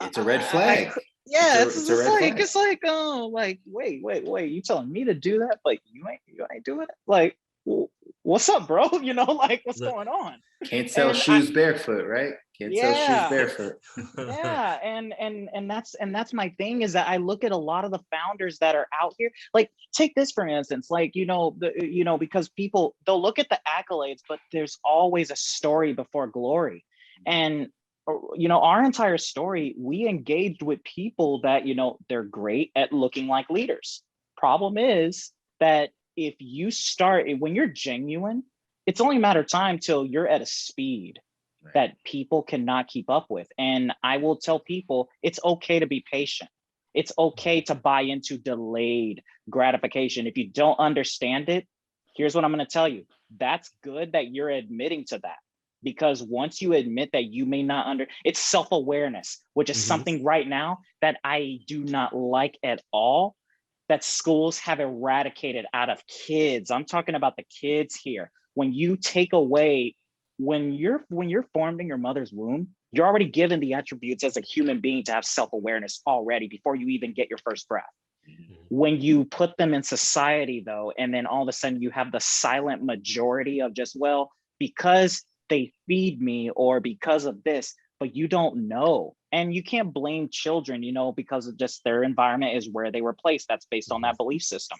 it's a red flag. It's like, oh, like, wait, you telling me to do that, but you ain't doing it? Like, what's up, bro? Like, what's going on? Can't sell shoes barefoot, right? Can't sell shoes barefoot. Yeah, and that's my thing, is that I look at a lot of the founders that are out here. Like, take this for instance, like, because people, they'll look at the accolades, but there's always a story before glory. And our entire story, we engaged with people that, they're great at looking like leaders. Problem is that when you're genuine, it's only a matter of time till you're at a speed that people cannot keep up with. And I will tell people, it's okay to be patient. It's okay to buy into delayed gratification. If you don't understand it, here's what I'm going to tell you. That's good that you're admitting to that. Because once you admit that you may not it's self-awareness, which is something right now that I do not like at all, that schools have eradicated out of kids. I'm talking about the kids here. When you take away, when you're formed in your mother's womb, you're already given the attributes as a human being to have self-awareness already before you even get your first breath. When you put them in society, though, and then all of a sudden you have the silent majority of just, well, because they feed me or because of this, but you don't know. And you can't blame children, because of just their environment is where they were placed. That's based on that belief system.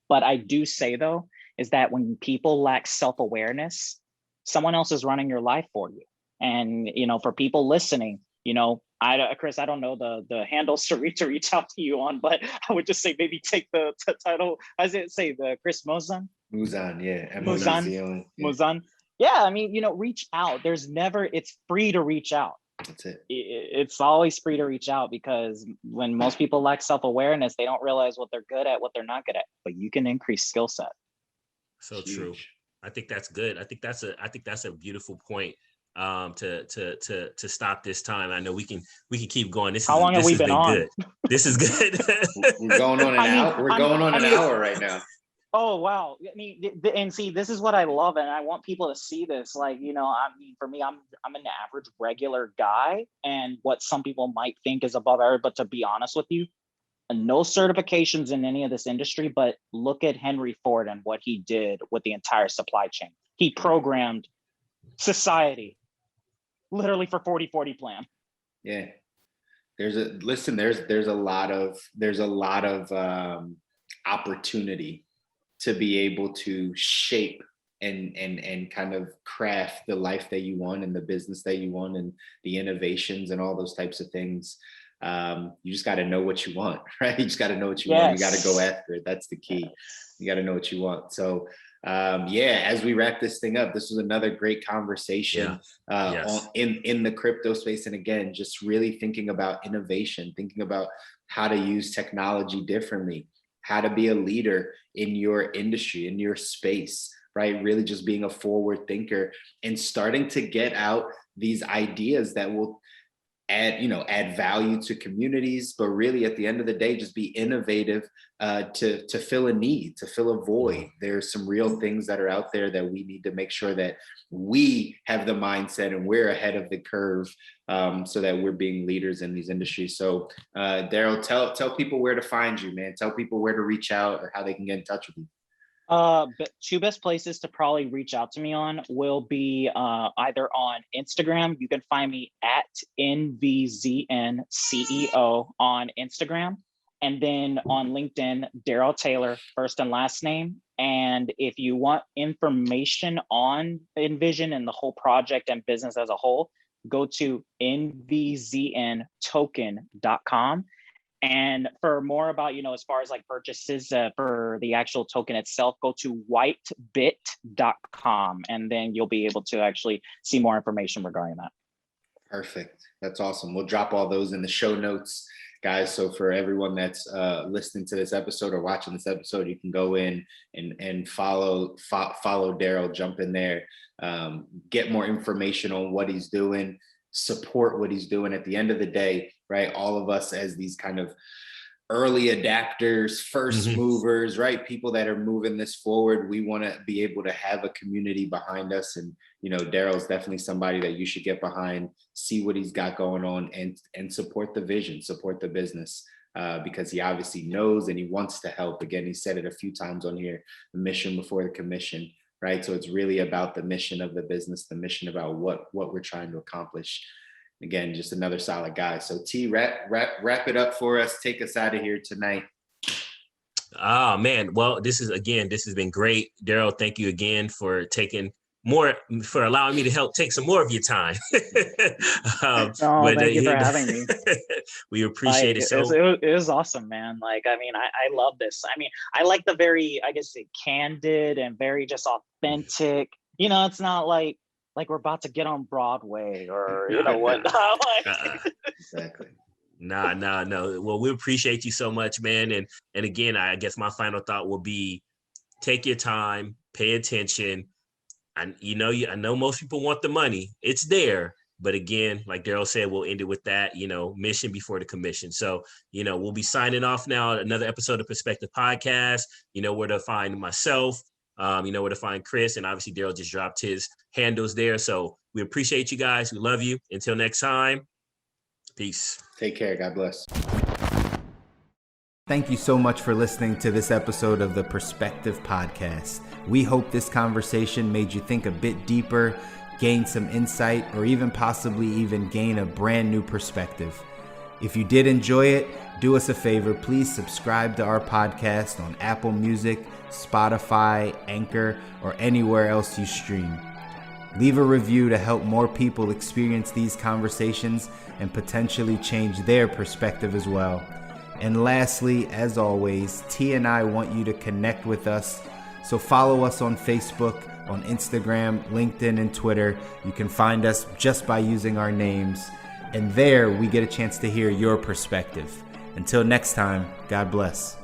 But I do say, though, is that when people lack self-awareness, someone else is running your life for you. And, for people listening, Chris, I don't know the handles to reach out to you on, but I would just say maybe take the title. How does it say, the Chris Mouzon? Mouzon, yeah. Mouzon. Yeah, I mean, reach out. It's free to reach out. That's it. It's always free to reach out, because when most people lack self-awareness, they don't realize what they're good at, what they're not good at, but you can increase skill set. So huge. True. I think that's good. I think that's a beautiful point to stop this time. I know we can keep going. How long have we been on? Good. This is good. We're going on an hour right now. Oh, wow. I mean, and see, this is what I love. And I want people to see this. Like, for me, I'm an average regular guy, and what some people might think is above average. But to be honest with you, no certifications in any of this industry, but look at Henry Ford and what he did with the entire supply chain. He programmed society literally for 40-40 plan. Yeah. There's a lot of opportunity to be able to shape and kind of craft the life that you want and the business that you want and the innovations and all those types of things. You just got to know what you want, right? You just got to know what you want. You got to go after it. That's the key. You got to know what you want. So as we wrap this thing up, this was another great conversation in the crypto space. And again, just really thinking about innovation, thinking about how to use technology differently, how to be a leader in your industry, in your space, right? Really just being a forward thinker and starting to get out these ideas that will add value to communities, but really at the end of the day, just be innovative to fill a need, to fill a void. There's some real things that are out there that we need to make sure that we have the mindset and we're ahead of the curve, so that we're being leaders in these industries. So Daryl, tell people where to find you, man. Tell people where to reach out or how they can get in touch with you. But two best places to probably reach out to me on will be either on Instagram. You can find me at NVZN CEO on Instagram, and then on LinkedIn, Daryl Taylor, first and last name. And if you want information on Invzion and the whole project and business as a whole, go to NVZNtoken.com. And for more about, as far as like purchases for the actual token itself, go to whitebit.com, and then you'll be able to actually see more information regarding that. Perfect. That's awesome. We'll drop all those in the show notes, guys. So for everyone that's listening to this episode or watching this episode, you can go in and follow Daryl, jump in there, get more information on what he's doing, support what he's doing. At the end of the day, right, all of us as these kind of early adapters, first movers, right, people that are moving this forward, we want to be able to have a community behind us. And Daryl's definitely somebody that you should get behind, see what he's got going on, and support the vision, support the business, because he obviously knows and he wants to help. Again, he said it a few times on here, the mission before the commission, right? So it's really about the mission of the business, the mission about what we're trying to accomplish. Again, just another solid guy. So T, wrap it up for us. Take us out of here tonight. Oh man, well, this has been great. Daryl, thank you again for allowing me to help take some more of your time. Thank you for having me. We appreciate it. So it was awesome, man. I love this. I like the very, candid and very just authentic. It's not like we're about to get on Broadway or whatnot. Exactly. No. Well, we appreciate you so much, man. And again, I guess my final thought will be, take your time, pay attention. I know most people want the money. It's there. But again, like Daryl said, we'll end it with that, mission before the commission. So, we'll be signing off now. Another episode of Perspective Podcast. You know where to find myself. You know where to find Chris. And obviously, Daryl just dropped his handles there. So we appreciate you guys. We love you. Until next time. Peace. Take care. God bless. Thank you so much for listening to this episode of the Perspective Podcast. We hope this conversation made you think a bit deeper, gain some insight, or even possibly gain a brand new perspective. If you did enjoy it, do us a favor, please subscribe to our podcast on Apple Music, Spotify, Anchor, or anywhere else you stream. Leave a review to help more people experience these conversations and potentially change their perspective as well. And lastly, as always, T and I want you to connect with us. So follow us on Facebook, on Instagram, LinkedIn, and Twitter. You can find us just by using our names. And there we get a chance to hear your perspective. Until next time, God bless.